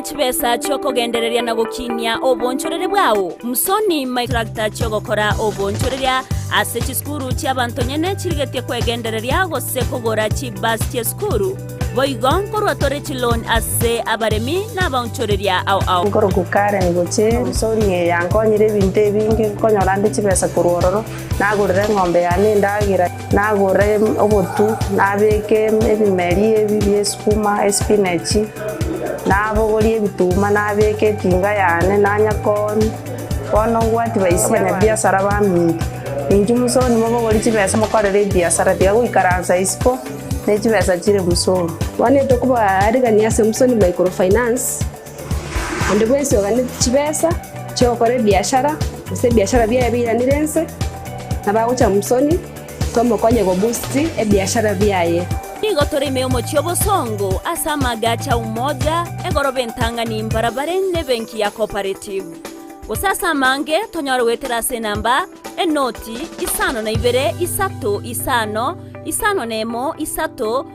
Chibesa choko gendereria na gukinia obonchorere bwawo musoni microctor choko kora obonchoreria ase chiskuru chiabantu nyene chirigetie kwegendereria gose kugora chibastie skuru boigon korwatore chilon ase abaremi na bonchoreria au ngoro kukare ngoche musoni yankonyire binte binge konyorande chibesa kurororo nagurire ngombe yane ndagira nagure obotu nabeke ebimeri ebibyesukuma spinach nabogorie bituma nabeke tinga yane nanyakoni bono ngwati baisanya biashara bami inju musoni mobogori chibesa mokorere biashara bya guikaranza ispo ne chibesa chire musoni wane tokuba arigania se musoni microfinance ande bwese ogane chibesa chokore biashara use biashara bya biranirense nabagucha musoni tomo konye go boost e biashara byaye Nigo torime omochiobo songo asama gacha umoja egorobe ntangani mbarabare ne benki ya cooperative. Usasa mange tonyoro weterase namba enoti isano na ibere isato isano nemo isato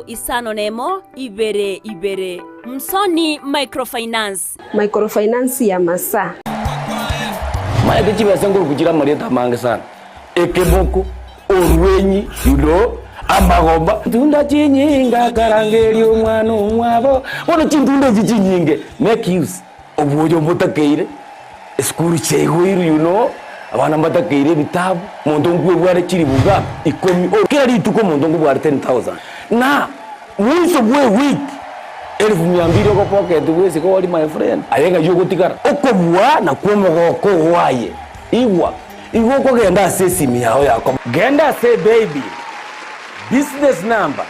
isano nemo ibere Msoni microfinance ya masa Maede chibesa nguru kugira mareta mange sana ekeboko orwenyi amagomba tunda chinyinga karangeri omwana omwabo bono chintunda chinyinge make use obujo mutakeire skuru chegwiru abana mbatakeire bitabu muntu ngwe bware chiribuga ikomi kera rituko muntu ngwe bware 10,000 na mwiso bwe week 1200 ko pocket wese ko wali my friend ayenga yugo tikara okobwa na kwomogoko waye igwa ko genda sesimi yao yako genda say baby business number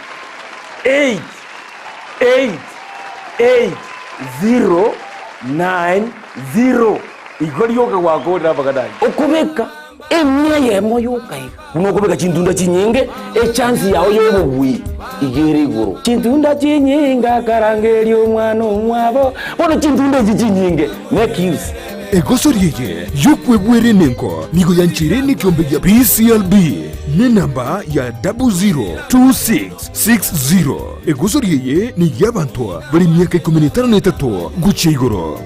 888090 igoriyoka wakoda bakadai okubeka emye yemo yokai unokubeka chintunda chinyenge chance yawo yobugwi igere iguru chintunda chinyinga karangeri omwana omwabo bono chintunda chinyinge make use Egosoriye yokwebwere nenko nigo yanchire ni kiombe ya PCLB ni namba ya 002660 Egosoriye ni yabantoa bali miaka 13 guche igoro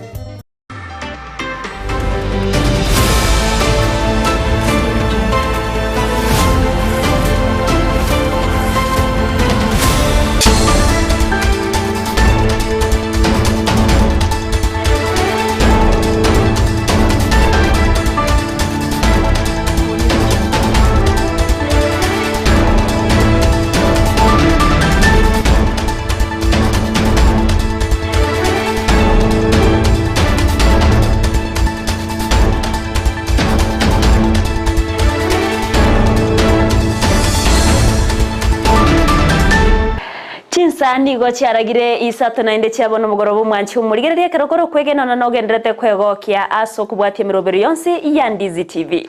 Nigo chiaragire isato na inde chiabono mugorobo mwanchi umurigereria kerokoro kwegena no gendrete kwegokia aso kubwatie mirobero yonse ya Ndizi TV.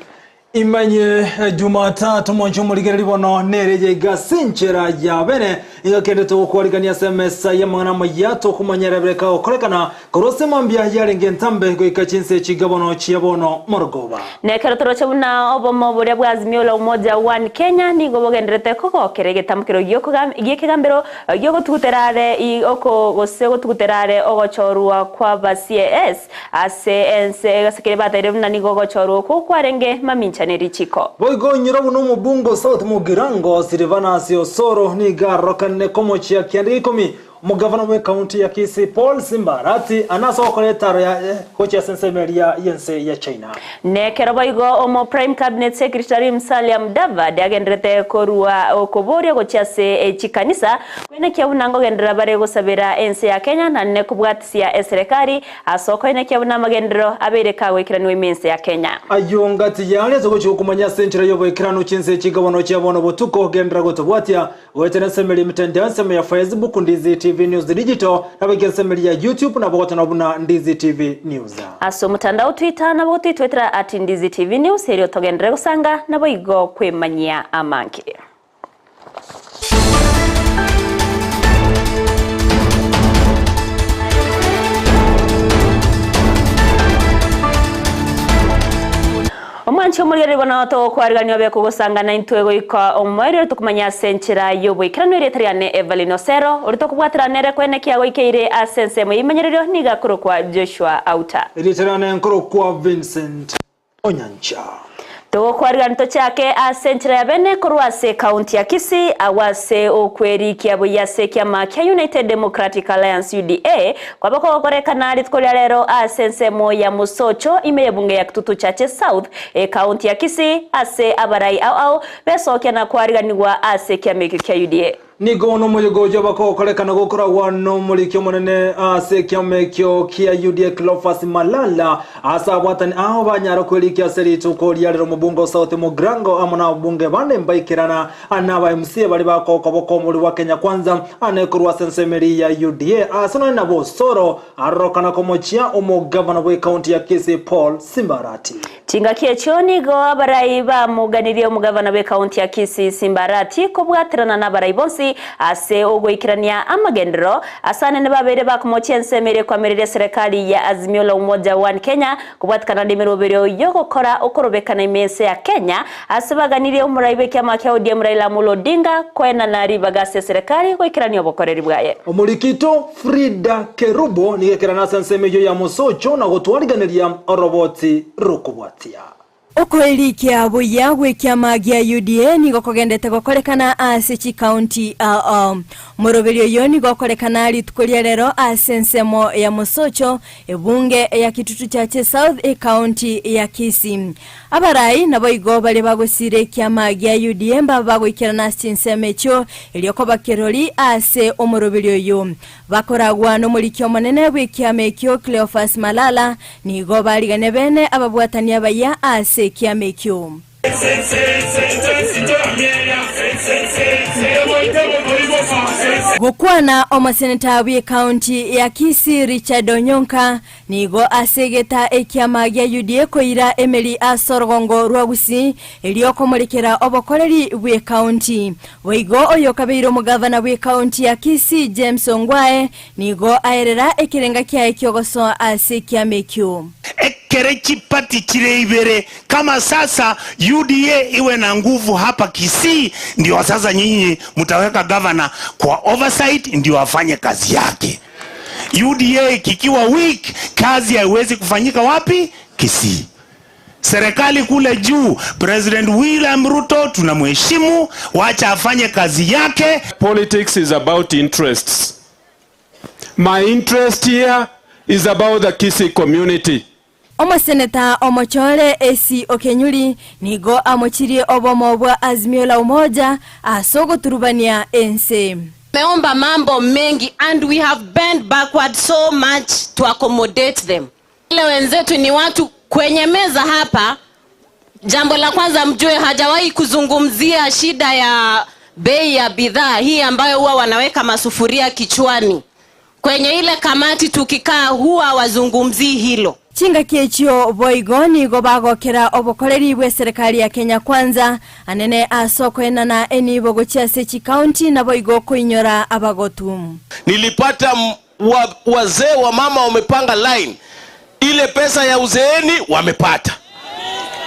Emanyie Jumatato mwancho murigereri bono nereje gasinchera ya bene ingakende to kwarigania SMS ya mwana mayato kumanyerebeka okorekana korose mambya yarenge ntambe go ikachinse chigabono chiabono morogoba nekero torochebuna obomo boria bwazimio la umoja one Kenya nigo bogendrete koko kerege tamkiro yekigambero yogo tuguterare oko gosego tuguterare ogochorwa kwa bacies ase ense gasekere batere na nigo gochorwa ko kwarenge mamincha nerichiko boigo nyirabu no mubungo South Mugirango Silvana Siosoro ni garokane komochi ya kiandi ikomi mugavana wa county ya Kisii Paul Simbarati anasokole taro ya kochi ya sensemeria yense ya China nekero boigo omo prime cabinet secretary Musalia Mudavadi agendrete korua okoboria gochiase chikanisa kwene kyabunango gendera bare gosabira ense ya Kenya na nekubwatisia serikali asoko ine kyabuna magendero abereka wekiraniwe mense ya Kenya ayongati yale zogochi kumanya century yobo ikirano chinse chigabono cyabono botuko gendera gotobwatia wetene semeli mitendanse ya Facebook Ndizi TV News Digital nabagese meli ya YouTube na bogota nabuna Ndizi TV News aso mutandao Twitter na bogoti twetera @Ndizi TV News hero togendera gusanga nabo igo kwemanyia amanki Moncho muliri bonato kwarganyo be kugusangana intwego ika omwere tukumanya senchira yobo ikirano ire triane Evelyn Osero urito kubwatira nere kwene kiago ikeire asense mu imenyerero niga kuro kwa Joshua Auta ire triane nkuro kwa Vincent Onyancha to kwarganto chake asenchira ya bene kurwase county ya Kisii awase okweri kiabo yase kiama kia United Democratic Alliance UDA kwa bako korekana litkolia lero asense mo ya musocho ime bunge ya Kitutu Chache South county ya Kisii ase abarai au beso kia na kwarganiwa ase kiama kia UDA nigono muyogojo bako korekana gukora wano muri kyo monene ase kyamekyo kia UDA Cleophas Malala asa watani aho banyaro kwelikia seri tukolia lero mubungo South Mugrango amona bunge bane mbaikirana anaba MC bali bako koboko muri wa Kenya Kwanza anekurwa sensemeri ya UDA asano na bosoro arokana komochia omugavana we county ya Kisii Paul Simbarati Chinga kiechoni go abarai ba muganirio mugavana we county ya Kisii Simbarati kobwatirana na barai bonsi ase ogwikirania amagendero asane ne babere bakumochia nsemere kwa merire serikali ya Azimio la Umoja One Kenya kubwatikana ndimirobero yogokora okorobekana imese ya Kenya asibaganirie umuraibe kyama kya ODM Raila Amolo Odinga kwena na ribagase serikali gwikirania obokoreri bwaye Omulikito Frida Kerubo nigekirana sensemeyo ya musocho na gotwariganiria oroboti rukubwatia Okweli kiabo yawe kiama gia UDA ni gokogendete gokorekana ase county moroberio yoni gokorekana litkolia lero asensemo ya musocho ebunge ya Kitutu Chache South county ya Kisii abarai nabo igo bali bagosire kiama gia UDA babagwikirana sinsemecho elioko bakeroli ase omoroberio yo bakoragwa no mulikyo monene bwe kiamekyo Cleophas Malala ni go bali ganebene ababwatania baya ase kiamekyo Gukwana omaseneta wa county ya Kisii Richard Onyonka nigo asegeta ekiama ya UDA koira Emeli Asorgongo Rwagusi elioko molekera obokoreri we county weigo oyo kabeiro mugavana we county ya Kisii James Ongwae nigo aerera ekirenga kya ekyogoso ase kiamekyo Kerechi pati chireibere kama sasa UDA iwe na nguvu hapa Kisii ndio sasa nyinyi mtaweka governor kwa oversight ndio afanye kazi yake. UDA kikiwa weak kazi haiwezi kufanyika wapi? Kisii. Serikali kule juu President William Ruto tunamheshimu wacha afanye kazi yake. Politics is about interests. My interest here is about the Kisii community. Omaseneta omochore esi Okenyuli nigo amochirie obomo bwa Azimio la Umoja asogo turubania ense. Meomba mambo mengi and we have bent backward so much to accommodate them. Ile wenzetu ni watu kwenye meza hapa. Jambo la kwanza mjue hajawahi kuzungumzia shida ya bei ya bidhaa hii ambayo huwa wanaweka masufuria kichwani. Kwenye ile kamati tukikaa huwa wazungumzii hilo. Chinga kiechio boigoni gobagokera obokoreri bwe serikali ya Kenya Kwanza anene asoko enana eni bogochia sechi county na boigo kuinyora abagotum. Nilipata wazee wa mama wamepanga line. Ile pesa ya uzeeni wamepata.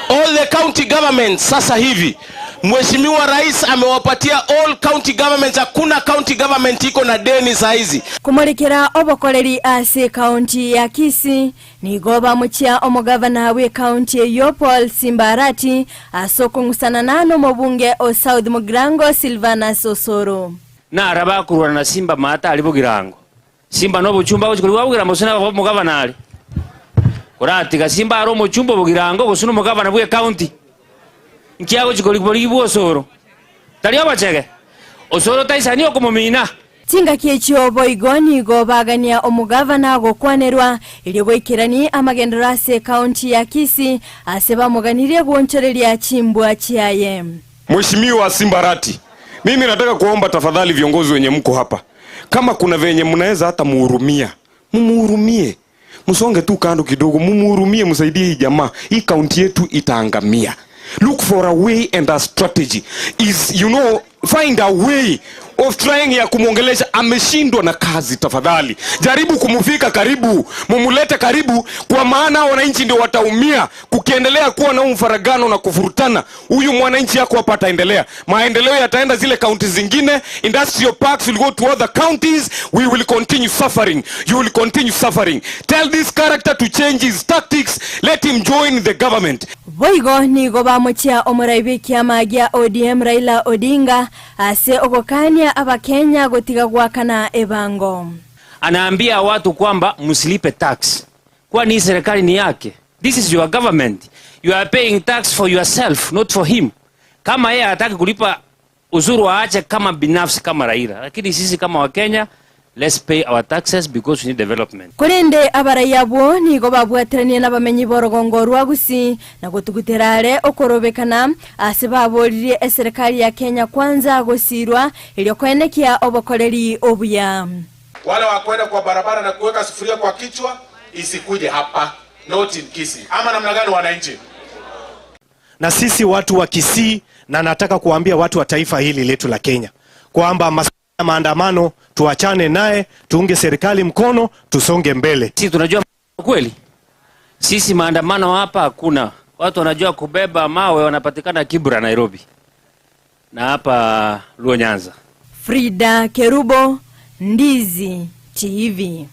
All the county governments sasa hivi Mheshimiwa Rais amewapatia all county governments, hakuna county government iko na deni saizi. Kumulekera obokoreri ase county ya Kisii nigoba muchia omugavana we county yo Paul Simbarati asoko ngusana nano mubunge o South Mugrango Silvana Sosoro. Na araba kurwana na Simba mata alibugirango. Simba no buchumba ko kuliwabugira musana mugavana ali. Kurati ga Simba aro muchumba bugirango gusuna mugavana we county. Nkiago chikoli bolibu Osoro. Tali abachege. Osoro taisani okumumina. Tinga kiechio boigoni go bagania omugavana go kwanerwa ili bwekirani amagendero ase county ya Kisii aseba muganirie gonchoreria chimbwa chiaye. Mheshimiwa Simbarati, mimi nataka kuomba tafadhali viongozi wenye mko hapa. Kama kuna venye mnaweza hata muhurumia, mumuhurumie. Msonge tu kando kidogo, mumuhurumie msaidie hii jamaa. Hii county yetu itaangamia. Look for a way and a strategy. Is, find a way of trying ya kumuongelesha, ameshindwa na kazi. Tafadhali jaribu kumufika karibu, mumulete karibu, kwa maana wananchi ndio wataumia kukiendelea kuwa na mfaragano na kufurutana. Huyu mwananchi yako hapa ataendelea, maendeleo yataenda zile counties zingine, industrial parks will go to other counties, we will continue suffering, you will continue suffering. Tell this character to change his tactics, let him join the government. Boigo ni goba mochia omuraibi kiama gia ODM Raila Odinga ase okokania abakenya gotiga gwakana ebango. Anaambia watu kwamba msilipe tax, kwani serikali ni yake. This is your government, you are paying tax for yourself, not for him. Kama yeye hataki kulipa uzuru aache kama binafsi kama Raila, lakini sisi kama Wakenya, let's pay our taxes because we need development. Kurende abarayabo ni go babwateranie n'abamenyi borogongo rwa Gusii na gutuguterare okorobekana asibaboririe serikali ya Kenya kwanza gosirwa iliyokwenekia obokoreri obuya. Wale wakwenda kwa barabara na kuweka sufuria kwa kichwa isikuje hapa, not in Kisii. Ama namna gani wananchi? Na sisi watu wa Kisii, na nataka kuambia watu wa taifa hili letu la Kenya kwamba maandamano tuachane naye, tuunge serikali mkono, tusonge mbele. Sisi tunajua kweli. Sisi maandamano hapa hakuna. Watu wanajua kubeba mawe wanapatikana Kibra Nairobi. Na hapa Luo Nyanza. Frida Kerubo, Ndizi TV.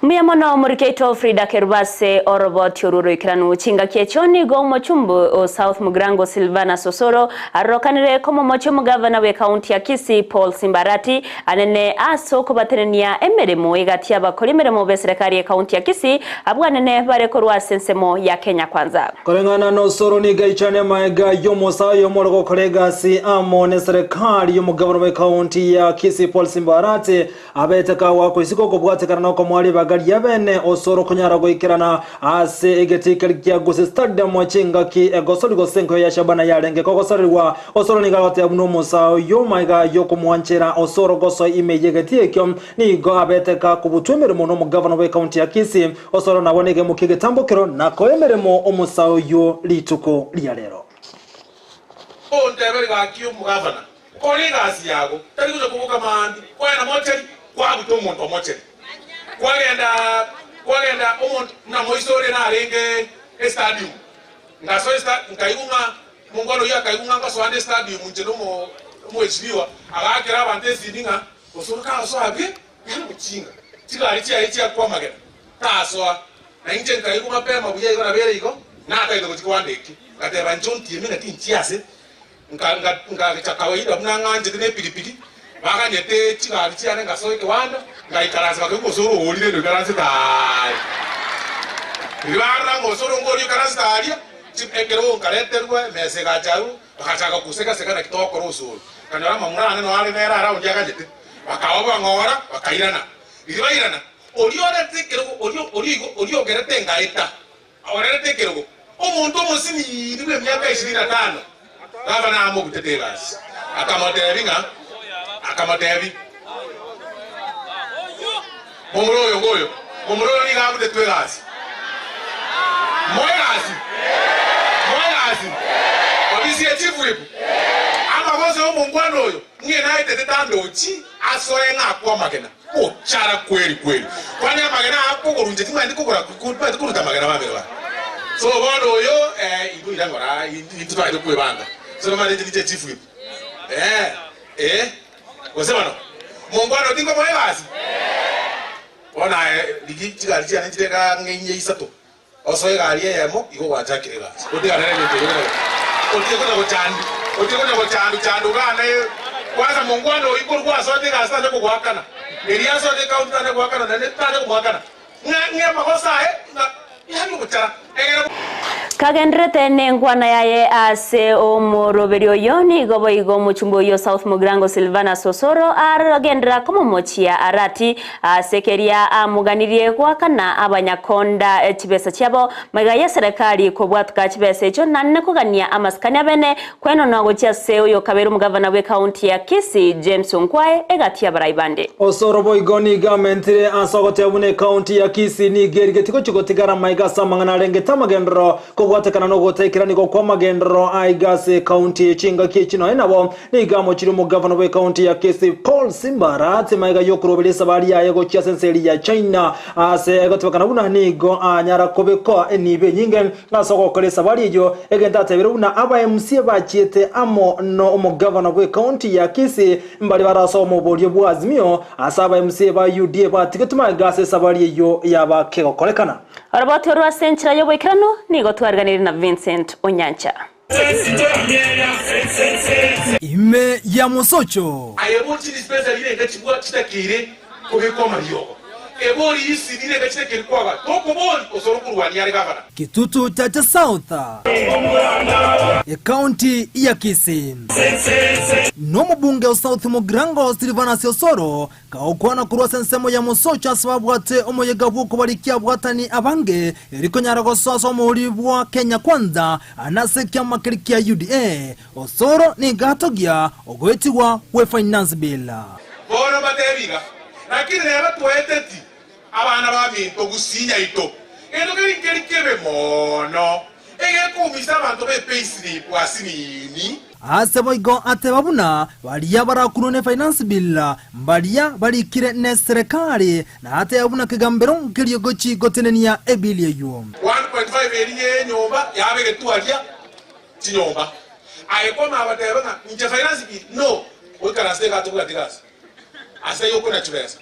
Miyamono murikeito Frida Kerubase orobot yoruro ikiranu chinga kiechoni go mochumbu o South Mugrango Silvana Sosoro arokanire komo mochumu governor we county ya Kisii Paul Simbarati anene aso kubaterenia emeremo igati abakolimero be serikali ya county ya Kisii abwanene barekorwa sensemo ya Kenya kwanza. Kolengana no soro ni gaichane maega yomosa yomorgo kolega si amone serikali yomu governor we county ya Kisii Paul Simbarati abeteka wako isiko kubwatekana no komwali bagari yabene osoro kunyara goikirana ase egetikali kya Gusii stadium wachinga ki egosori gosenko ya shabana yarenge kogosorirwa osoro ni galate abuno musa yo maiga yo kumwanchera osoro goso imeyegeti kyo ni go abeteka kubutwemere muno mu governor we county ya Kisii osoro nabonege mukige tambukiro nakoemeremo omusa yo lituko lya lero ondebere ga kyo mu governor kolinga asiyago tali kuja kuvuka mandi kwa na moteri kwa butomuntu moteri kwagenda umuntu na moisore na arenge stadium ngaso nkaigunga mungono ya kaigunga ngaso ande stadium njeno mo echiwa agakira abante sidinga osoruka so abi muchinga tigari chia kwa magera taswa na inje nkaigunga pema buye igona bere iko na akaito kuchikwandeki kateba njonti yemena tinchiase nga chakawaida mnanganje ne pilipili bakanyete tigari chia ngaso ikwanda ngaikaraza bakugosoro olire ndo karanze dai ribara ngosoro ngori karanze dai chipekero ngareterwe mesega charu bakachaka kuseka seka na kitoko rosoro kanyara mamurana no ari nera ara unja kajete bakawa ngora bakairana iribairana oliore tekero olio gerete ngaita awara tekero omuntu musini nibe myaka 25 baba na amo kutetegas akamotebi Mumroyo ni gabu de tuegas. Moyasi. Wabisi ya chifu ipu. Ama goze mungwano yo. Nge na ite tando chi asoe nga kwa magena. Chara kweli. Kwani magena hapo kurunje tima ndi kukura kuruta magena mabelwa. So bono yo ibu irangora itwa ito kuebanga. So mane ndi chifu ipu. Wasema no. Mungwano tingo moyasi. Ona ligi tigari tia nitega ngenye isato osoye gari yemo iko wajakire gas otiga nere nitego otiga ko chandu gane kwanza mungwano iko kwa sote gasa nako gwakana eria sote kaunta nako gwakana na netaje gwakana nge makosa yani kuchara kagendrete nengwana yaye ase omoroberio yoni gobo igo muchumbo yo South Mugrango Silvana Sosoro aragendra komo mochia arati asekeria amuganirie kwakana abanyakonda chibesa cyabo magaye serikali ko bwatuka chibesa cyo nanne kugania amaskanya bene kweno nago cyase uyo kabero mugavana we county ya Kisii James Onkwae egatia baraibande osoro boigoni gamentre asogote abune county ya Kisii ni gergetiko chikotigara maiga samangana rengeta magendro ko gwatekana no gutekeraniko kwa magendero aigase county chinga kichino enabo nigamo chiri mu governor we county ya Kisii Paul Simbara timaiga yokurobelesa bali yaye go chia senseli ya China ase gotwakana buna nigo anyara kobeko enibe nyinge nasoko kolesa bali yo egenda tebiruna aba MC bachiete amo no mu governor we county ya Kisii mbali baraso mu bolyo bwazimio asaba MC ba UDA batigituma gase sabali yo yaba kego kolekana arabati orwa senchira yo bwekirano nigo twarganira na Vincent Onyancha ime ya musocho ayeboti dispensa lile ngachibwa kitakire kubekoma lyoko ebori isi lile ngachitakire kwaga tokoboli osorokurwani yari gavana kitutu cha South e county ya Kisii no mubunge wa South Mugrango Silvana Siosoro kaokwana kurwa sensemo ya musocho sababu ate omoyega buko balikia bwatani abange eriko nyarago soso mulibwa Kenya kwanza anasekia makirikia UDA Osoro ni gatogia ogwetiwa we finance bill bono batebiga lakini neba tweteti abana babinto gusinya ito eno kebe mono ege kumisa abantu be payslip asinini asebo igo atebabuna baliya barakunone finance bill baliya balikire ne serikali na ate abuna kigambero nkiriyo gochi gotenenia ebilie yo 1.5 eriye nyomba yabege tualia tinyomba ayekoma abatebanga nje finance bill no okara seka tukula tigas asa yoko na chibesa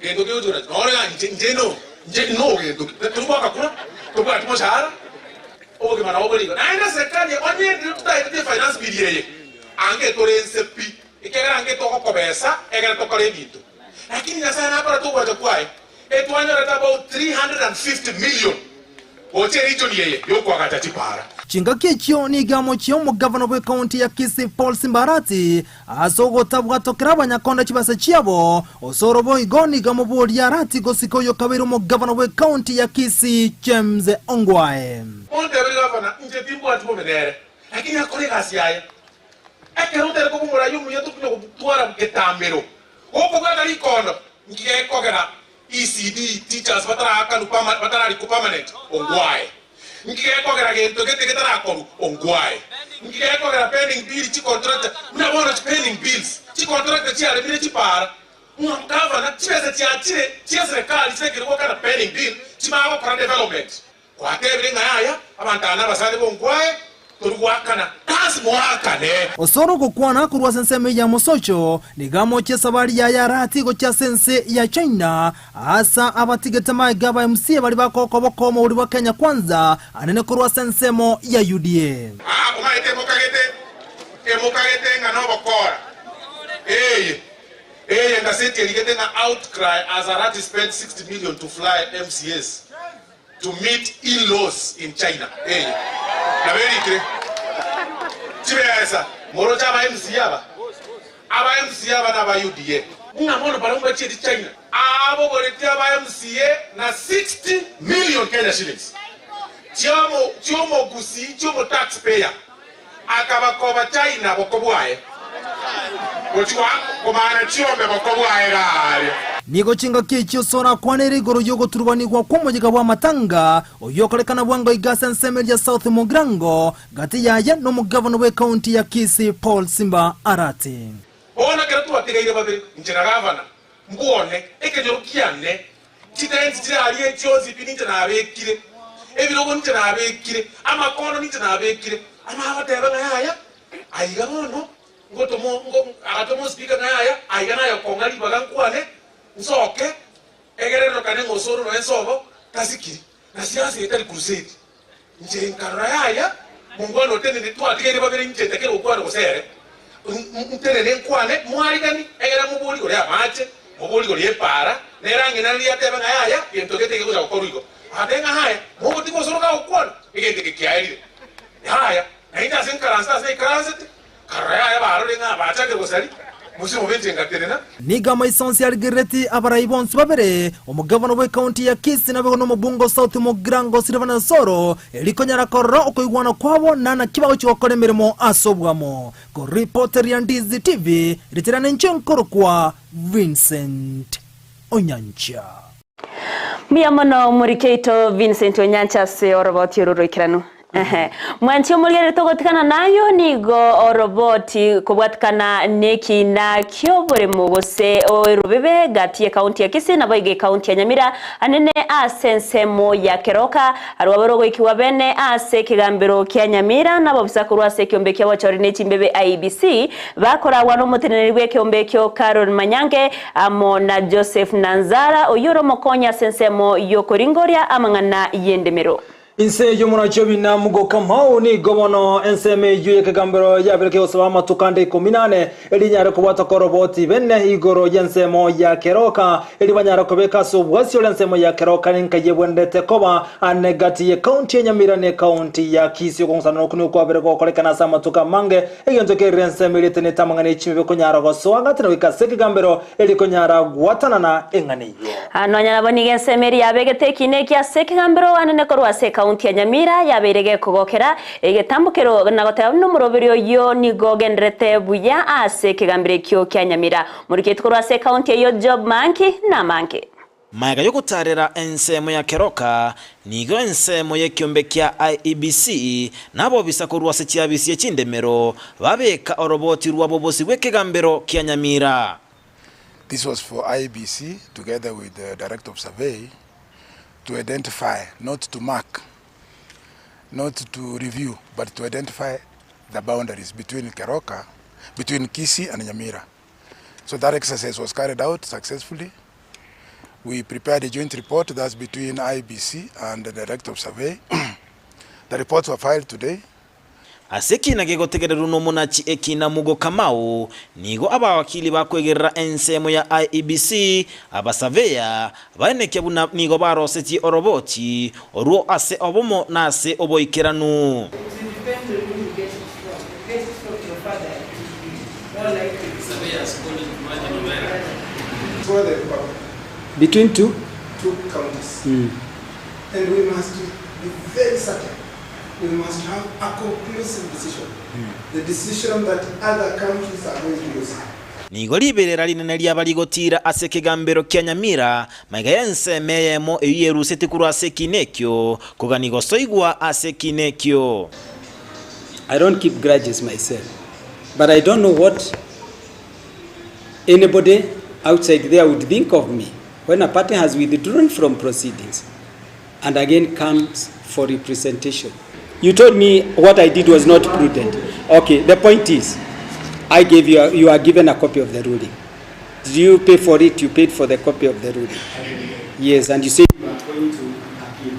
gendo ke utura ora nje no gendo tuba kakura tuba tumoshara oge mana oboligo naenda serikali onye tutaite finance bill yeye ange torense pi ikera ange toko kobesa egera tokore bintu lakini na sana hapa tu waje kwae etwanya rata about 350 million oche richo ni yeye yoko akatati para chinga kechio ni gamo chio mu governor we county ya Kisii Paul Simbarati asogo tabwa tokera banyakonda chibasa chiabo osoro boy goni gamo boli ya rati gosiko yo kabiru mu governor we county ya Kisii James Ongwae onde bali gavana nje timbo atibo menere lakini akore kasi yaye ekerutere ko mura yumu yetu kuno kutwara mketambero oko gata likondo ngike kokera ECD teachers batara liku permanent Ongwae ngike kokera gento getara koru Ongwae ngike kokera pending bill chi contract mna bona pending bills chi contract chi ale bile chi para gavana chibese chi serikali sekere ko kana pending bill chi ma para development kwa tebele ngaya abantana basale Ongwae turwakana kasi mwakane osoro kokwana kurwa senseme ya musocho nigamo che sabari ya yarati go cha sense ya China asa abatigeta magaba MC bali bakoko mu uri Kenya kwanza anene kurwa sensemo ya UDA kumaite mukagete ngano bokora ngaseti ligete na outcry as Arati spent 60 million to fly MCS to meet in-laws in China na very chibesa moro chaba MC aba na ba UDA ngamono balomba chiti China abo boletia ba MCA na 60 million Kenya shillings chiomo Gusii chiomo taxpayer akabakoba China bokobwaye ochwa komana chiombe bokobwaye gari nigo chinga kichio sora kwaneri goro yogo turubani kwa kumojika wa matanga oyokolekana bwango igasa nsemeli ya South Mugrango gati yaya no mu governor we county ya Kisii Paul Simba Arati ona keratu atigaire babiri njera gavana mbone ekenyorukiane chitenzi chali chozi pininje na abekire ebirogo nje na abekire amakono nje na abekire ama abateba ngaya ayiga bono ngotomo agatomo speaker ngaya ayiga nayo kongali bagankwane nsoke egerero kane ngosoro no ensobo tasikiri na siasa itali crusade nje nkarura yaya mungono tenene twatigere babere nje tekero kwano kosere ntenene nkwane mwaligani egera mubuli gole amache mubuli gole para nerange nali yateba ngaya yentogete kuza kokorugo atenga haya mugo tiko soro ka kwano igende kikiaire haya naita senkaransa se karanse karaya baro lenga bacha ke kosali niga maisansi algereti abaraibonsi babere omugavana we county ya Kisii na begono mubungo South Mugrango Silvana Soro elikonyara korro okoigwana kwabo nana kibaho chokore mirimo asobwamo ko reporter ya Ndizi TV ritirane nchenkoro kwa Vincent Onyancha miyamono murikeito Vincent Onyancha se orobotiro roikirano Mwanchi omulgere togotikana nayo nigo oroboti kubwatikana neki na kyobore mugose orubebe gati ya kaunti ya Kisii na boige kaunti ya Nyamira anene asensemo ya keroka arwaborogo ikiwa bene ase kigambiro kya Nyamira nabo bisakuru ase kyombe kya wachori nechimbebe IBC bakora wano mutenerwe kyombe kyo Carol Manyange amo na Joseph Nanzara oyuro mokonya sensemo yokoringoria amangana yendemero. Inse yomuna chobina mugo kamao ni gobono enseme yuye kagambero ya beleke osama tukande 18 elinyare kubata koroboti benne igoro yensemo ya keroka elibanyara kobeka subwasyo ensemo ya keroka ninkaye bwendete koba anegati ya county ya Nyamira ne county ya Kisii konsana kunu kwa beleko kolekana sama tukamange egento ke renseme litene tamangane chimbe konyara goswanga wika sekigambero elikonyara gwatana na engane anonyara bonige enseme ya begete kineki ya sekigambero anene korwa kaunti ya Nyamira yaberege kugokera egetambukero nagotera n'umuroberio yo nigogendrete buya ase kigambire kyo kya Nyamira muri kitwaro ase kaunti yo job manki na manki maiga yo gutarera ensemo ya keroka nigo ensemo ye kyombe kya IEBC nabo bisakuru ase cyabisi cyindemero babeka oroboti rwabo bosi wekigambiro kya Nyamira. This was for IEBC together with the Director of Survey to identify, not to mark, not to review, but to identify the boundaries between Keroka, between Kisii and Nyamira. So that exercise was carried out successfully. We prepared a joint report that's between IBC and the Director of Survey. The reports were filed today. Aseki na gegotegerera n'umunachi ekina mugo kamao nigo abawakili bakwegerera ensemo ya IEBC abasaveya baneke buna nigo baroseti oroboti oruo ase obomo na ase oboikeranu between two counties. And we must be very certain. We must have a conclusive decision. The decision that other countries are going to use. Nigo liberera linene lyabaligotira ase kigambiro kya Nyamira maiga yensemeyemo eyeruseti kuru ase kinekyo kuganigo soigwa ase kinekyo. I don't keep grudges myself, but I don't know what anybody outside there would think of me when a party has withdrawn from proceedings and again comes for representation. You told me what I did was not prudent. Okay, the point is, I gave you are given a copy of the ruling. Did you pay for it? You paid for the copy of the ruling. Yes, and you said you are going to appeal.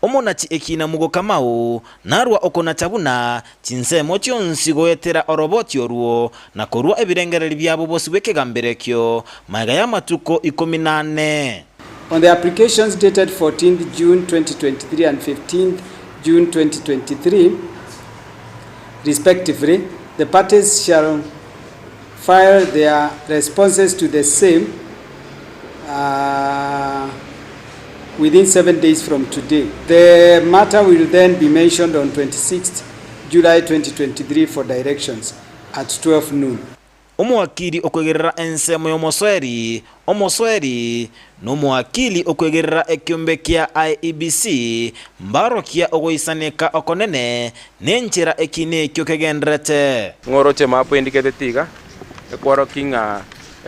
Omonachi ekina mugo kamao narwa okona tabuna chinsemo cyonsi goyetera oroboti oruo na korwa ebirengereri byabo bose wekegambere kyo maiga ya matuko 18. On the applications dated 14th June 2023 and 15th June 2023, respectively, the parties shall file their responses to the same within 7 days from today. The matter will then be mentioned on 26th July 2023 for directions at 12 noon. Omuwakili okwegerera ensemo omosweri n'omuwakili okwegerera ekyombe kya IEBC mbarokia ogoisaneka okonene nenchera ekinekyo kegendrete ngoroche mapo indicated tiga ekwaro kinga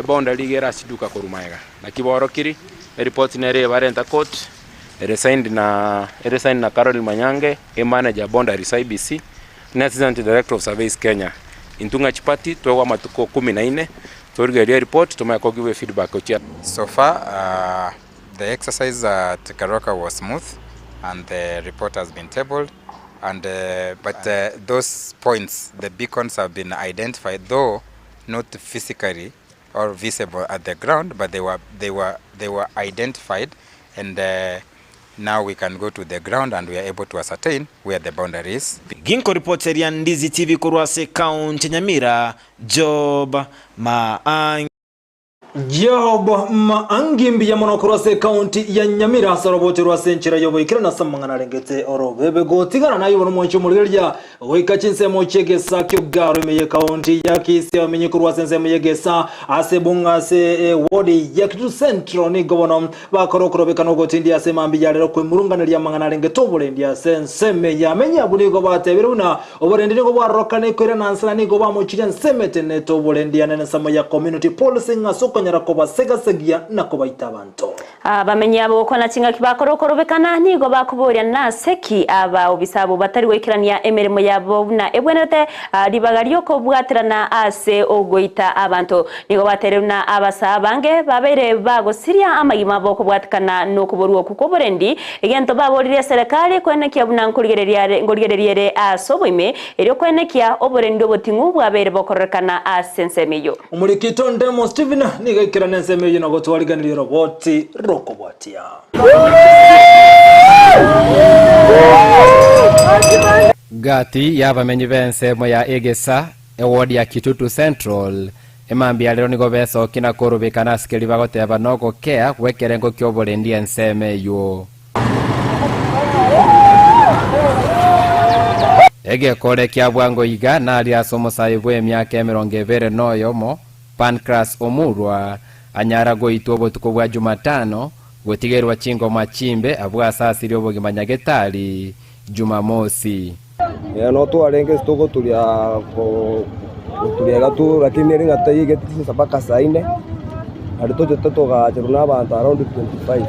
boundary gera siduka korumaega na kiboro kiri report nere barenta court resigned na Carol Manyange manager boundary IBC na assistant director of surveys Kenya intunga chipati tuwa matuko 14 tuorgeria report tumakogiwe feedback ochia. So far the exercise at Keroka was smooth and the report has been tabled and but those points, the beacons have been identified, though not physically or visible at the ground, but they were identified, and now we can go to the ground and we are able to ascertain where the boundary is. Ginko reporter ya Ndizi TV kurwase kaunti Nyamira Job Maang. Job maangimbi ya monokorose county ya Nyamira saroboti rwasenchira yoboikira na samangana rengete orobebe gotigana nayo bono mwancho muligerya wikachinse mochege sakyo gareme ya county ya Kisii amenye kurwasense muyegesa asebunga se wodi ya kitu central ni gobono bakorokorobeka no gotindi asemambi ya rero kwemurungana lya mangana rengete obolendi ya senseme ya menya buli go bateberuna obolendi go barokane kwera nansana ni go bamuchira nsemete neto obolendi ya nene samo ya community policing asoko nyarakoba segasegia na kobaita abantu bamenye abo kona kinga kibakorokorobekana nigo bakuborya na seki aba obisabo batari wekirania emeremo yabo na ebwenete libagalyo ko bwaterana ase ogoita abantu nigo bateruna abasabange babere bagosiria amagima boko bwatikana no kuborwa kukoborendi egento baborire serikali kwenekia buna ngorigereriere asoboime eryo kwenekia oborendi obotingu bwabere bokorrekana asensemeyo umurikito ndemo Steven nigekira nensemeyo no gotwaliganira roboti rokobwatia gati yabamenyi b'ensemo ya egesa ewodi ya Kitutu Central emambia lero nigo besokina korobekana asikeri bagoteba nogo kea gwekerengo kyoborendi ensemeyo egekore kya bwango iga nali asomosaye bwe emyaka 20 noyomo Pancras Omurwa anyara goitwo botuko bwa Jumatano gotigerwa chingo machimbe abwa sasiri obogimanyagetali Jumamosi no twarenge stoko tulia gatu lakini ringa tayige tisi sabaka saine alitoje totoga cheruna abantu around 25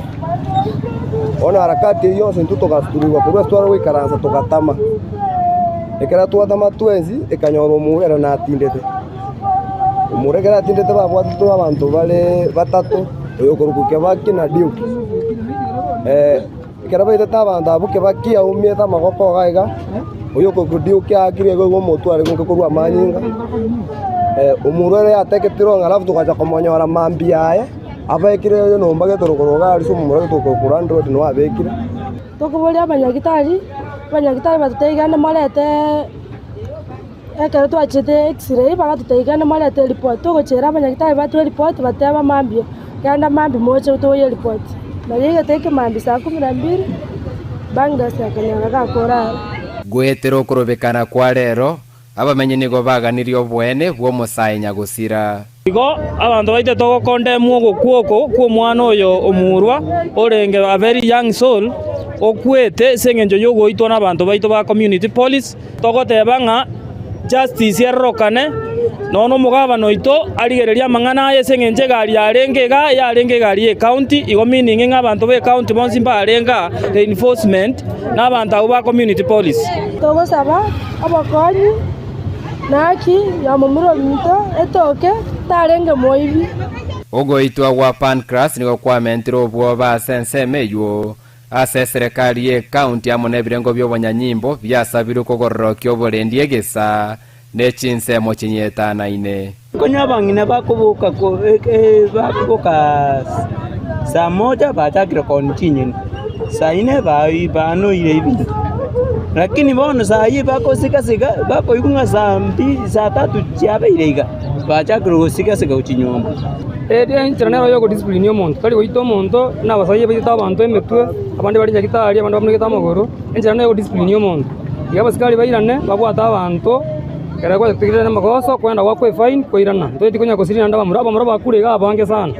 ona harakati hiyo sentuto gastuliwa kwa stwara wikaranza tokatama ekera tuatama twenzi ekanyoro muhera na atindete umuregera atindete babwatu abantu bale batatu oyokorukuke baki na diuki ekera baita tabanda abuke baki aumie ta magoko gaiga oyokokudiuki akire go motu ari ngo kurwa manyinga umurere ateketiro ngalafu tukaja komonyora mambiaye abekire yo no mbage torokoroga ari so mumurere tokokurando no abekire tokuboli abanyagitari batuteigane malete ekero twachete x-ray bagatuteigane malete report togochera abanyagitari batu report bateba mambia kanda mambi moche toye report na yeye teke mambi saa 12 banga sakanyana gakora gwetero kurobekana kwa rero abamenye nigo baganirio bwene bwo musaye nyagusira igo abantu baite togo kondemwo gokuoko kwa mwana oyo omurwa orenge a very young soul okwete sengenjo yogoitwa n'abantu baito ba community police togotebanga justice yerokane nono mugabano ito aligereria mangana ye sengenje gari yarenge gari e county igo meaning ng'abantu be county bonsi barenga reinforcement n'abantu ba community police togo saba abakonyi naki ya mumuro mito etoke tarenge moibi ogoitwa wa Pancras nigo kwa mentro bwo ba sensemeyo ase serikali ye county amone birengo by'obonyanyimbo byasabire kogororokya oborendi egesa nechinsemo chinyetana ine konya bangine bakubuka saa moja batakira kontinye saa ine bano ile ibintu lakini bono saa hii bako sika bako ikunga saa 2 saa 3 chiabeire iga bachakira gusika uchinyombo entrenero yo discipline omonto kali goito omonto nabasaye baita abantu emetwe abandi bari nyagitari abandi bamugeta amagoro entrenero yo discipline omonto yaba sikali bairane babwata abantu kera kwa tigirana magoso kwenda wakwe fine koirana ntoiti konya kosirina ndaba muraba bakurega abange sana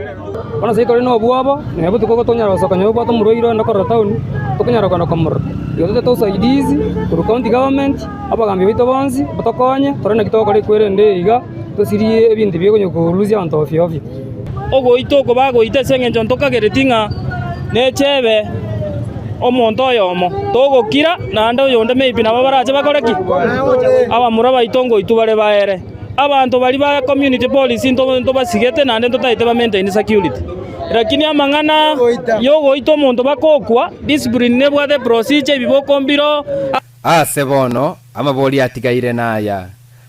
bana seito no bwabo nebo tuko tonya rosokanyo bwato muroiro ndakora town tukunyara kana kamur yote tosaidizi ku county government abagambi bito bonzi batokonye torena kitoko kali kwerende iga tosirie ebintu byegonyo kuruzia abantu ofyo ogoito ko bagoite sengenjo ntokageretinga nechebe omonto yomo togokira nande oyonde maybe nabo barache bakoreki abamura baitongo itu bare baere abantu bari ba community police into basigete nande ntotaite ba maintain security lakini amangana yogoito omonto bakokwa discipline ne bwa the procedure bibokombiro ase bono amaboli atigaire naya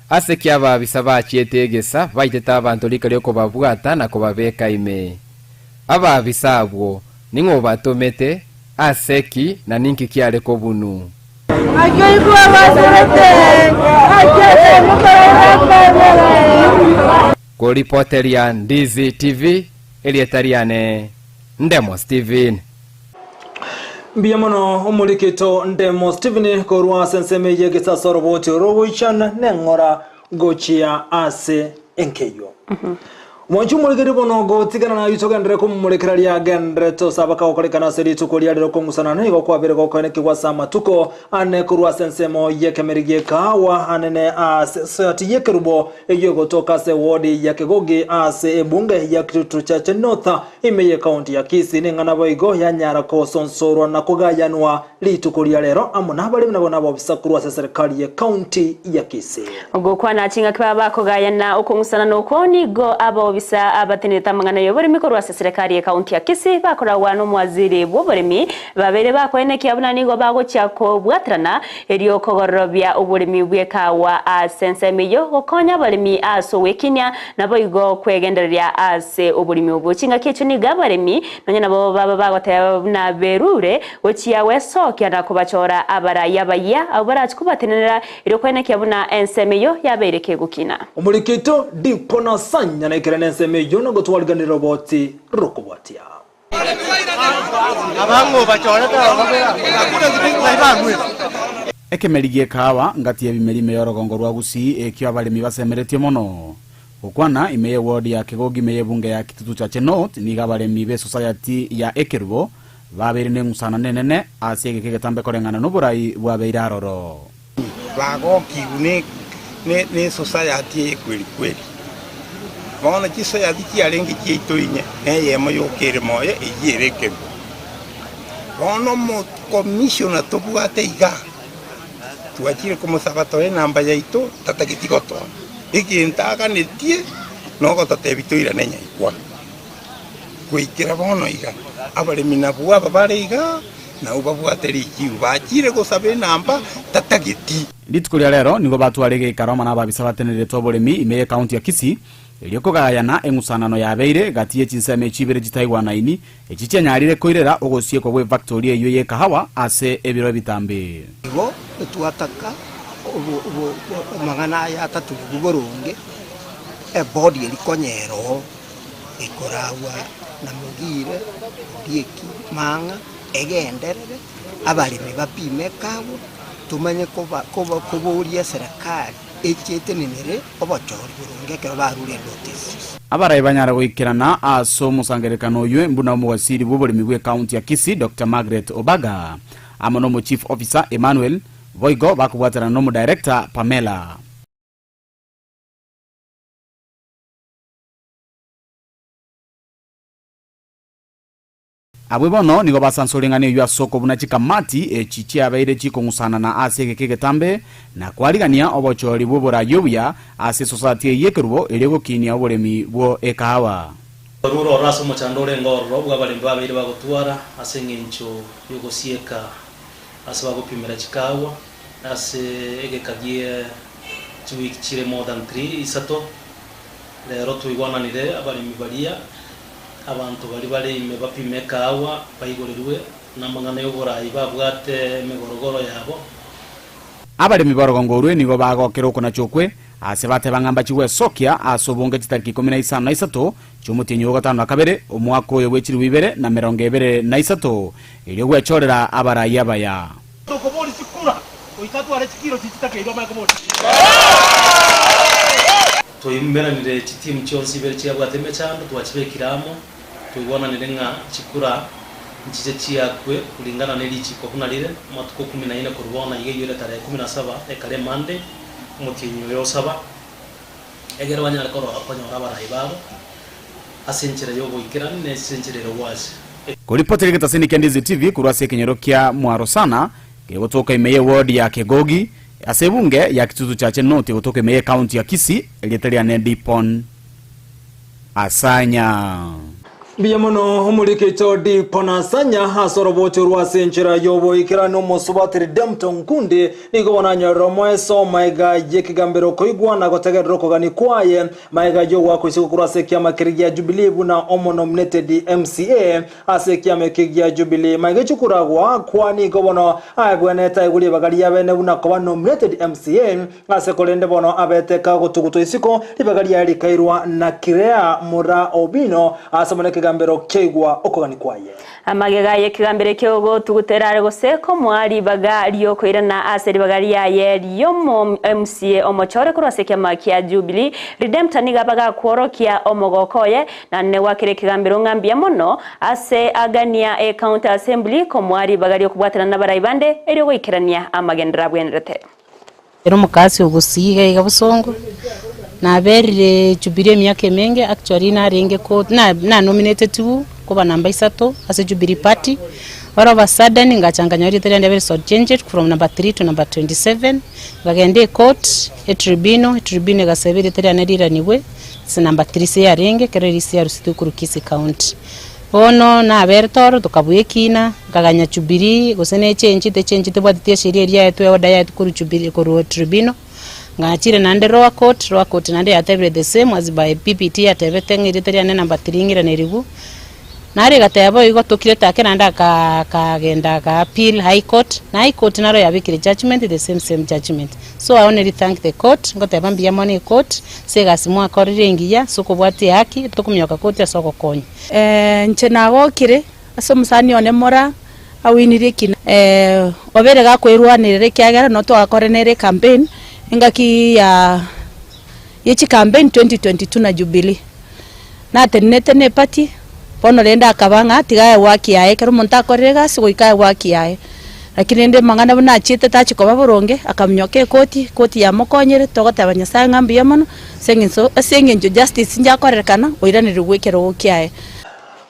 ase kiaba bisaba chietegesa baiteta abantu likali okobabwata na kobabeka ime aba bisabwo ningo batomete aseki na ninki kiale kobunu kuripoteria Ndizi TV elietariane Ndemo Steven. Biamono umurikito Ndemo Steven korwa senseme yegesa soroboti rowichana nengora gochia ase enkeyo. Mwanchu mulikiri bono gotigana na yutoka ndre kumulekera lya gendre to sabaka okolekana seri tukolia lero kongusana nigo kwa bere gokoneke kwa sama tuko ane kurwa sensemo yekemerige kawa anene asati yekerubo eyogo toka se wodi yakegoge ase ebunge ya kitutu cha North imeye county ya Kisii ningana boigo ya Nyamira Sonsoro na kugayanwa litukolia lero amuna bali nabona bobisa kurwa serikali ya county ya Kisii ogokwa na chinga kwa bakogayana okongusana nokoni go abo bisa abateneta mangana yobore mikoro ase serikali ya county ya Kisii bakora wano mwaziri bwoboremi babere bakwene kiabuna nigo bago cyako bwatrana eriyo kogorobya oboremi bwekawa asensemeyo gokonya baremi aso wekinya nabo igo kwegenderera ase oboremi obuchinga kecho ni gabaremi nonye nabo baba bagotaya na berure gochiya wesokya na kubachora abaraya baya abarachikubatenera eriyo kwene kiabuna ensemeyo yabereke gukina umurikito dipona sanya na nseme yono gotwalganira roboti rokobwatia abango bachoreta akuna zibinga ibangwe ekemerigie kawa ngati ebimerime yorogongo rwa Gusii ekyo abalemi basemeretie mono ukwana imeye ward ya Kigogi imeye bunge ya kitutu cha North ni gabalemi be society ya Ekerubo babere nengusana nenene asege kegetambe korengana n'uburai bwa beiraroro bago kibune ne society kweli Bona kiso ya diki alengi kito inye yemo yokere moye iyereke. Bona mo commissioner to buate iga. Tuachire como sabatore namba ya ito tatakitikoto. Iki ntaka netie no ko tatebito ira nenya ikwa. Kuikira bono iga. Abale minabua babare iga na ubabuate riki ubachire ko sabe namba tatakiti. Nditukulia lero nigo batwarege karoma na babisa batenere toboremi imeye county ya Kisii Elioko gayana engusanano yabeire gatiye chinseme chibere jitaigwa naini echiche nyarire koirera ogosie kwa we factory eyo ye kahawa ase ebiro bitambe ibo tuataka magana ya tatu gugoronge body elikonyero ekorawa na mugire dieki manga egenderere abalimi bapime kawo tumanye kuburia serikali echete nenere obochori burunge kero barure notice abarai banyara goikirana aso musangerekano ywe mbuna muwasiri bw'oboremi bwe county ya Kisii Dr. Margaret Obaga amono mo chief officer Emmanuel Voigo bakubwatana no mu director Pamela Abwebono nigo basansolengane ywa soko bunachika mati echichi abaire chikongusana na ase kegetambe na kwaligania obochori bwobora yobya ase society yekerubo elego kinia oboremi bwo ekawa ruro raso mochandore ngorro bwabale babaire bagotwara ase ngincho yogosieka ase bagopimira chikawa ase egekagie chuik chire more than 3 isato lero tuigwananire abalimi baria abantu bari ime bapime kawa bayigorerwe namangana yoborayi babwate megorogoro yabo abalimi barogongorwe nigo bagokera okona chokwe ase bate bangamba chiwe sokya asobonge chitariki 15 cyumutinyo gatano akabere omwako yo wechiri wibere na 23 iliyo gwechorera abarayi abaya tokobori sikura oikatu ale chikiro chitake iro makobori toyimbera nire chitimu cyonsi bere cyabwate mechando twachibekiramo tuibona nirenga chikura nchije chiyakwe kulingana neli chiko kuna lile matuko 14 kurubona yeye tarehe 17 ekale mande mutinyo yosaba egera banyara koro akonyora barayibabo asenchire yobo ikirani ne senchire rwaje kuripoteri getasini Ndizi TV kurwase kenyero kya mwaro sana gegotoka imeye ward ya Kigogi asebunge ya kitutu cha North gotoka imeye county ya Kisii elitalia ne dipon asanya Biyamono umurikito di ponasanya hasoro bocho rwasenchera yobo ikira no musubatiri demto nkundi niko bonanya romo so maiga yekigambero koigwa na gotegerero kogani kwaye maiga yo wako isiko kurase kiama kirigia Jubilee buna omo nominated MCA ase kiama kirigia Jubilee maiga chukuragwa kwani gobono abweneta iguli bagari yabene buna koba nominated MCA ase kolende bono abeteka gutugutu isiko libagari yali kairwa na kirea mura obino ase moneke gambero kegwa okogani kwaye amagega yekigambere kyogo tuguterare goseko mwari bagari okoirana aseri bagari yaye yomo MCA omochore kuraseke makia Jubilee Redemptor niga baga kworokia omogokoye na ne wakire kigambero ngambia mono ase agania county assembly ko mwari bagari okubwatana na baraibande eri goikerania amagendera bwenrete ero mukasi Gusii gabusongo na berire Jubilee myake menge actually na renge ko na nominated to kuba namba 3 as a Jubilee party all of a sudden ngachanganya ri tele ndebe so changed from number 3 to number 27 bagende court tribunal gasebire tele anadira niwe si number 3 se yarenge kereri se yarusitu kuru Kisii county ono na bertoro tukabuye kina kaganya Jubilee gosene change te bwatie sheria yetu ya oda yetu kuru Jubilee kuru tribunal ngachire nande roa court nande yatebire the same as by PPT yatebete ngiriteria ne number 3 ngira neribu nare gatebo igo tukire take nanda kagenda ka appeal high court na high court naro yabikire judgment the same judgment so I only thank the court ngoteba mbia money court segasimwa akorire ngiya soko bwati haki tukumyoka court asoko konye nche nago kire asomusani one mora awinire kina obere ga kwirwanire kyagera no to akorenere campaign ingaki ya yechi campaign 2022 na Jubilee na tenete party pono lenda akabanga tigaye waki yae kero monta korega sigoikaye waki yae lakini ndi mangana buna chite tachi ko baboronge akamnyoke koti ya mokonyere togotabanya sangambia mono sengenjo justice njakorerekana oiranire gwekero okiaye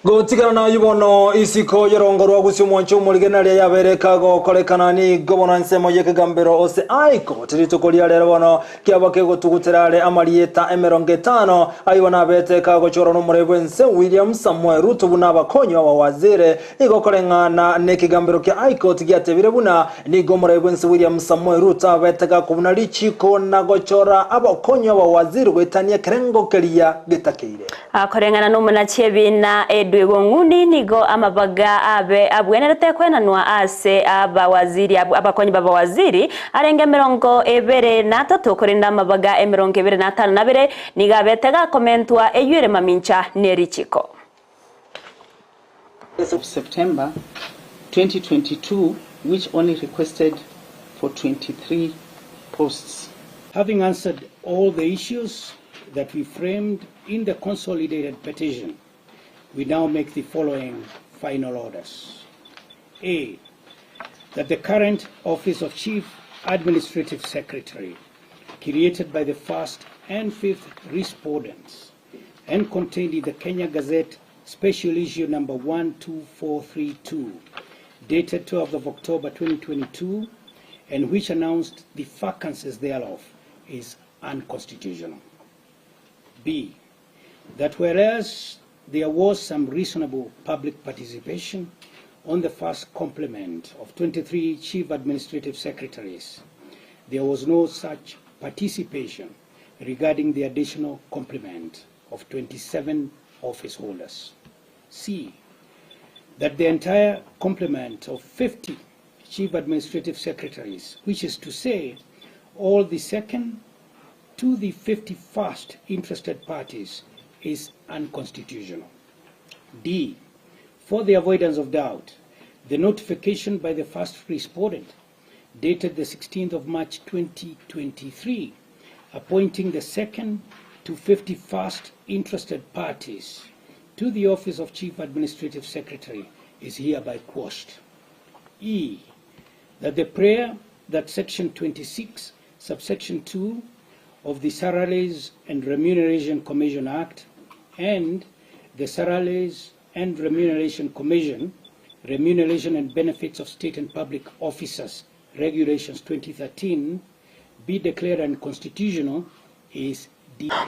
gotigana na yubono isiko yorongorwa gusimwancho muligena ya yabereka go kolekana ni gobona nsemo yekegambero ose aiko tiritukolia lero bono kyabake gotuguterare amalieta emerongetano ayibona beteka go choro no murebwense William Samuel Ruto buna bakonyo wa wazire igokolengana nekigambero kya aiko tigyatebire buna ni go murebwense William Samuel Ruto beteka kubuna lichiko na gochora abakonyo wa wazire gwetania kerengo kelia getakeire akorengana no munachebi na Nguni nigo amabaga abe abwenerete kwenanwa ase abawaziri abakonyi babawaziri arenge mirongo ebere na tatu korinda amabaga emirongo ebere na tano nabere niga betega komentwa eyure mamincha nerichiko. As of September 2022, which only requested for 23 posts. Having answered all the issues that we framed in the consolidated petition, we now make the following final orders. A, that the current office of Chief Administrative Secretary, created by the 1st and 5th respondents and contained in the Kenya Gazette Special Issue number 12432, dated 12th of October 2022, and which announced the vacancies thereof, is unconstitutional. B, that whereas there was some reasonable public participation on the first complement of 23 chief administrative secretaries, there was no such participation regarding the additional complement of 27 office holders. C, that the entire complement of 50 chief administrative secretaries, which is to say all the second to the 51st interested parties, is unconstitutional. D, for the avoidance of doubt, the notification by the first respondent dated the 16th of March 2023, appointing the second to 51st interested parties to the office of Chief Administrative Secretary is hereby quashed. E, that the prayer that Section 26, subsection 2 of the Salaries and Remuneration Commission Act and the Salaries and Remuneration Commission, Remuneration and Benefits of State and Public Officers, Regulations 2013, be declared unconstitutional is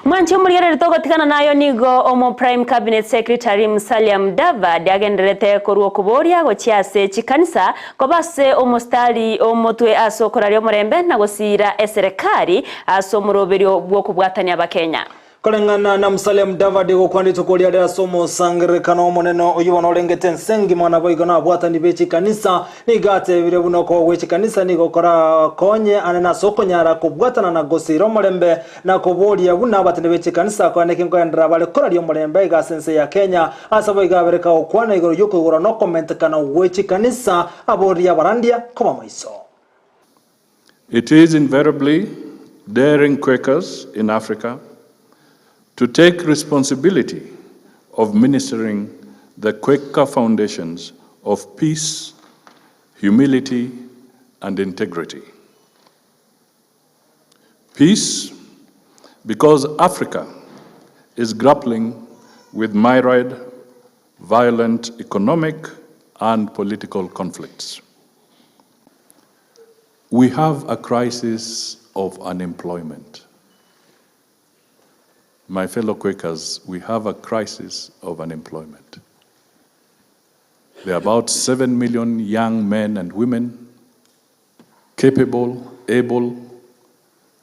Mwancho muliyere ritogo tikana nayo nigo omo Prime Cabinet Secretary Musalia Mudavadi agenderete koruo kuboria gochiase chikanisa kobase omostali omotwe asokorari omurembe na gosira eserekari asomuroberio bwo kubwatania abakenya. Kolengana na Musalia Mudavadi gokwandito kolia dera somo sangerekano moneno oyibona olengete nsengi mwana boigo na bwatani bechi kanisa nigate bire buno ko wechi kanisa nigokora konye anena sokonyara kubwatana na Gusii romorembe na kobolia buna batani bechi kanisa kwa nekingo yandra bale korali omorembe igasense ya Kenya asabo igabereka okwana igoro yuko igoro no comment kana wechi kanisa aboria barandia koma maiso. It is invariably daring Quakers in Africa to take responsibility of ministering the Quaker foundations of peace, humility, and integrity. Peace, because Africa is grappling with myriad violent economic and political conflicts. We have a crisis of unemployment. My fellow Quakers, we have a crisis of unemployment. There are about 7 million young men and women, capable, able,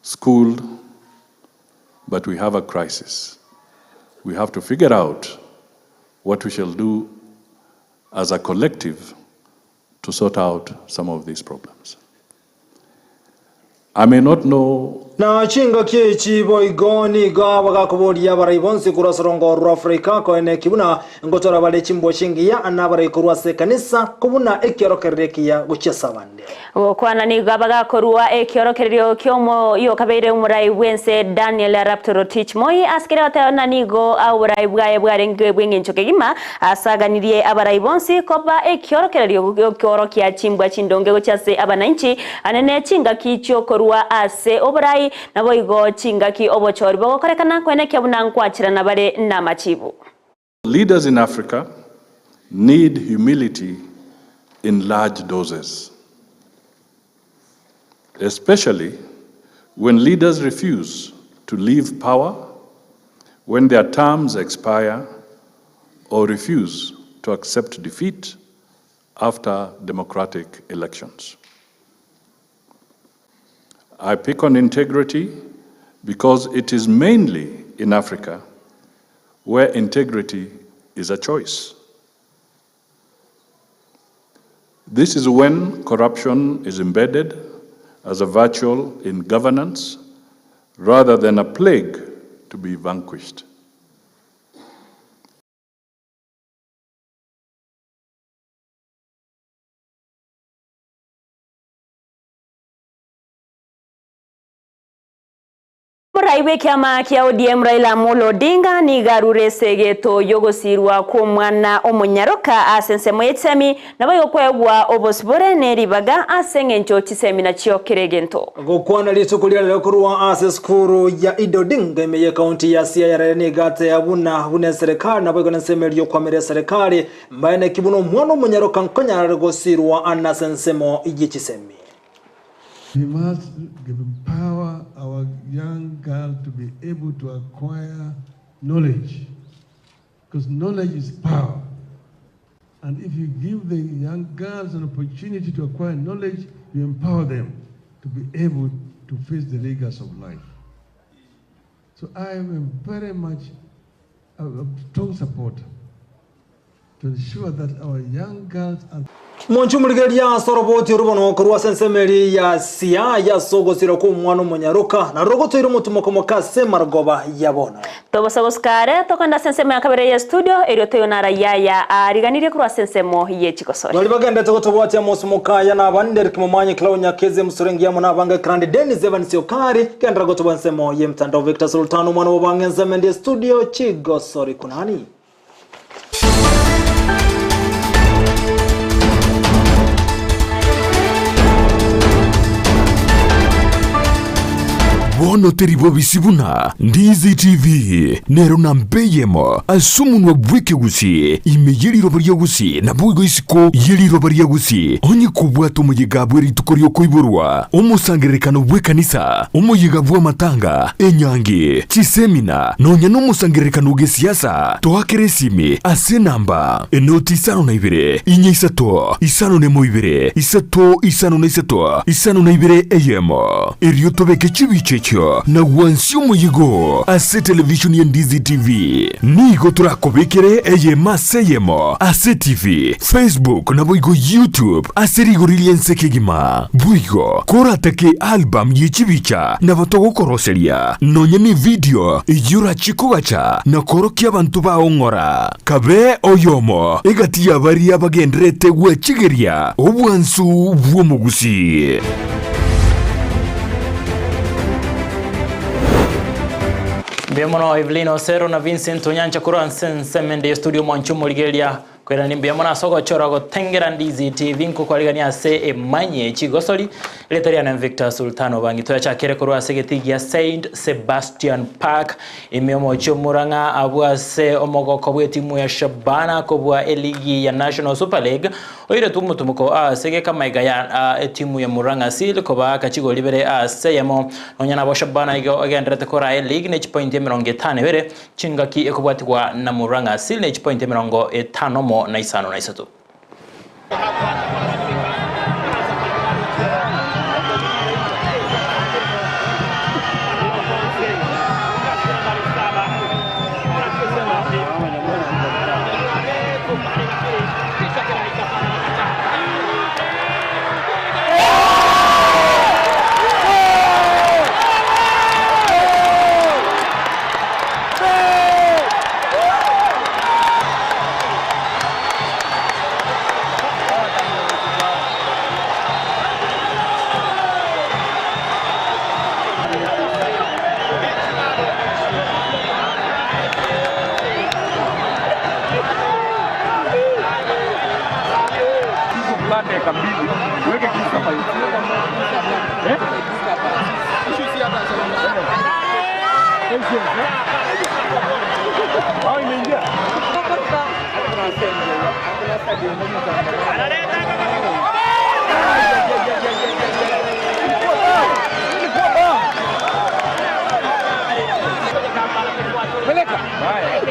schooled, but we have a crisis. We have to figure out what we shall do as a collective to sort out some of these problems. I may not know na chinga kichi boigoni gawa gakuboria baraibonsi kurasorongo ru Afrika ko ene kibuna ngotora bale chimbo chingiya anabare kurwase kanisa kubuna ekiorokerekia guchesa bande okwana ni gabaga korua ekiorokerio kyomo iyo kabeire umurai wense Daniel Raptorotich moi askira tena nigo aurai bwaye bwarenge bwenge chokegima asaganirie abaraibonsi koba ekiorokerio kyorokia chimbwa chindonge guchase abananchi anene chinga kicho korua ase oburai nabo igo chingaki obochori bokorekana kwene kyabuna nkwachira nabare na machibu. Leaders in Africa need humility in large doses, especially when leaders refuse to leave power when their terms expire or refuse to accept defeat after democratic elections. I pick on integrity because it is mainly in Africa where integrity is a choice. This is when corruption is embedded as a virtue in governance rather than a plague to be vanquished. Raiwe kiama kia ODM Raila Amolo Odinga ni garure segeto yogosirwa ku mwana omunyaroka asensemo yetsemi nabayo kwegwa obosibore neribaga asengencho chisemi na chio kiregento gokwana litukulia lekurwa ase skuru ya Idodinga imeye county ya Siaya ni gate abuna bune serikali nabayo nsemelyo kwa mere serikali mbaene kibuno mwana omunyaroka nkonya regosirwa anasensemo igichisemi. We must empower our young girls to be able to acquire knowledge, because knowledge is power. And if you give the young girls an opportunity to acquire knowledge, you empower them to be able to face the rigors of life. So I am very much a strong supporter to ensure that our young girls are Monchumuligeria soroboti rubono kurwa sensemeri ya Sia ya sogo siro ku mwana munyaruka na rogoto iro mutumoko mokase margoba yabona. Tobo saboskare tokanda sensemo ya kabere ya studio ero teyonara yaya ariganire kurwa sensemo ye chikosori. Wali baganda tokotobwati ya mosumuka ya na bander kimomanye klaunya keze musurengi ya mwana banga Grand Dennis Evans Yokari kendra gotobo nsemo ye mtandao Victor Sultanu mwana wabanga nzemende studio chigosori kunani. Bono bono teribo bisibuna Ndizi TV nero na mbeyemo asumunwa bweke Gusii imeyeliro baria Gusii na bwigo isiko yeliro baria Gusii onye kubwato muyigabu eritukorio koiburwa umusangirekano bwekanisa umuyigabu amatanga enyangi chisemina nonya n'umusangirekano gesiasa toakeresimi ase namba enoti 52 inye isato isano nemo 2 isato isano na isato isano na 2 eyemo erio tobeke chibichecho na wansi umuyigo ase television ya Ndizi TV nigo turakobekere eyema seyemo ase TV Facebook na boigo YouTube ase rigorili ensekegima boigo koratake album yichibicha na batogo koroseria nonya ni video ijura chikugacha na korokia bantu baongora kabe oyomo egati yabari abagendrete gwechigeria obwansu bw'omugusii. Biamono Evelyn Osero na Vincent Onyancha kura nsemende studio mwanchu murigeria kwera ni biamona sogo chora go tengera Ndizi TV nko kwaligania se Emanyie chigosoli letaria na Victor Sultano bangi toya chakere kurwa segetigia Saint Sebastian Park imyomo chomuranga abwa se omogoko bwetimu ya Shabana kobwa eligi ya National Super League oire tumutumuko sege kama igaya etimu ya Muranga Seal koba kachigo libere seyemo onyana bo Shabana igo agendrete kora league ne point 50 bere chingaki ekobwatigwa na Muranga Seal ne point 50 na isano na isatu.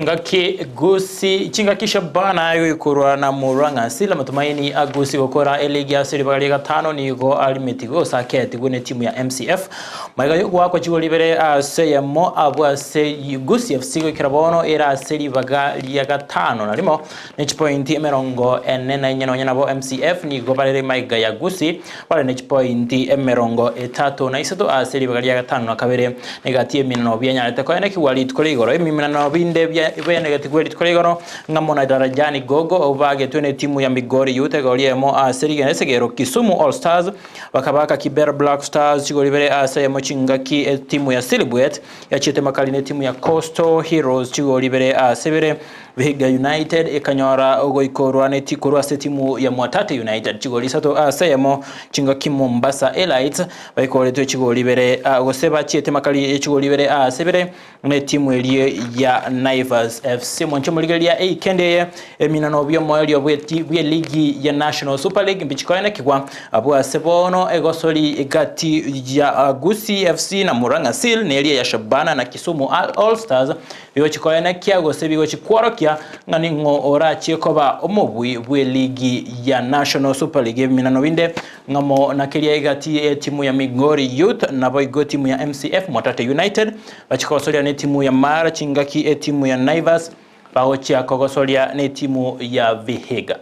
Ngaki Gusii chingaki Shabana yoikurwa na Muranga Seal matumaini Gusii gukora eligi ya Serie A 5 nigo alimetigo saketi gune timu ya MCF maiga yugwa kwa chigo libere seyemo abwa se Gusii FC kirabono era Serie A 5 na limo nich point emerongo enena nyeno nabo MCF nigo balere maiga ya Gusii bale nich point emerongo 3 na isato Serie A 5 na kabere negatie minano byanya letako ene kiwali tkoligoro minano binde bene gatigweri tkoligoro ngamona darajani gogo obage twene timu ya Migori Youth goliemo Serie Nesegero Kisumu All Stars bakabaka Kibera Black Stars chigolibere asayemo chingaki timu ya Silhouette ya chete makaline timu ya Coastal Heroes chigolibere sebere Vihiga United ekanyora ogoikorwa neti kurwa timu ya Mwatate United chigoli sato asayemo chingaki Mombasa Elites baikoletwe chigolibere goseba chete makali chigolibere sebere ne timu elie ya Naivas FC mwanchomuligelia kende eminano byo moyo bwe ligi ya National Super League mbichikoyana kigwa abwa sebono egosoli egati ya Gusii FC na Muranga Seal ne elie ya Shabana na Kisumu All Stars biyo chikoyana kiago sebigo chikworokia ngani ngo orachi koba omobwi bwe ligi ya National Super League minano binde ngamo nakelia egati timu ya Migori Youth na boigo timu ya MCF Mwatate United bachikosolia ne timu ya Mara chingaki timu ya Naivas baochia kogosolia ne timu ya Vihiga.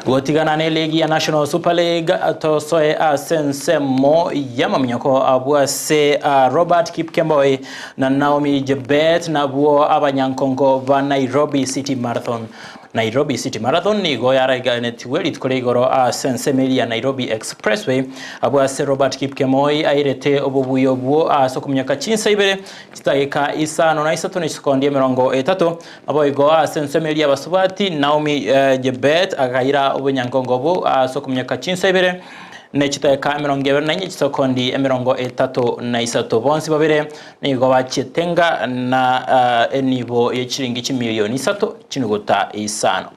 Gotigana ne ligi ya National Super League tosoe sensemo yamamnyoko abwa se Robert Kipkemboi na Naomi Jebet na buo abanyankongo ba Nairobi City Marathon. Nairobi City Marathon ni goyara ganet welit kolegoro sensemeli ya Nairobi Expressway abwa se Robert Kipkemboi airete obubuyo buo sokumyaka chinsa ibere chitaika isano na isatu ne sekondi emerongo 3 abo igo sensemeli ya basubati Naomi Jebet akaira obenyankongo bu sokumyaka chinsa ibere ne chiteka 24 chisokondi 33 bonsi babire nigo bachetenga na enibo yechiringi chimiliyoni 3 chinuguta isano.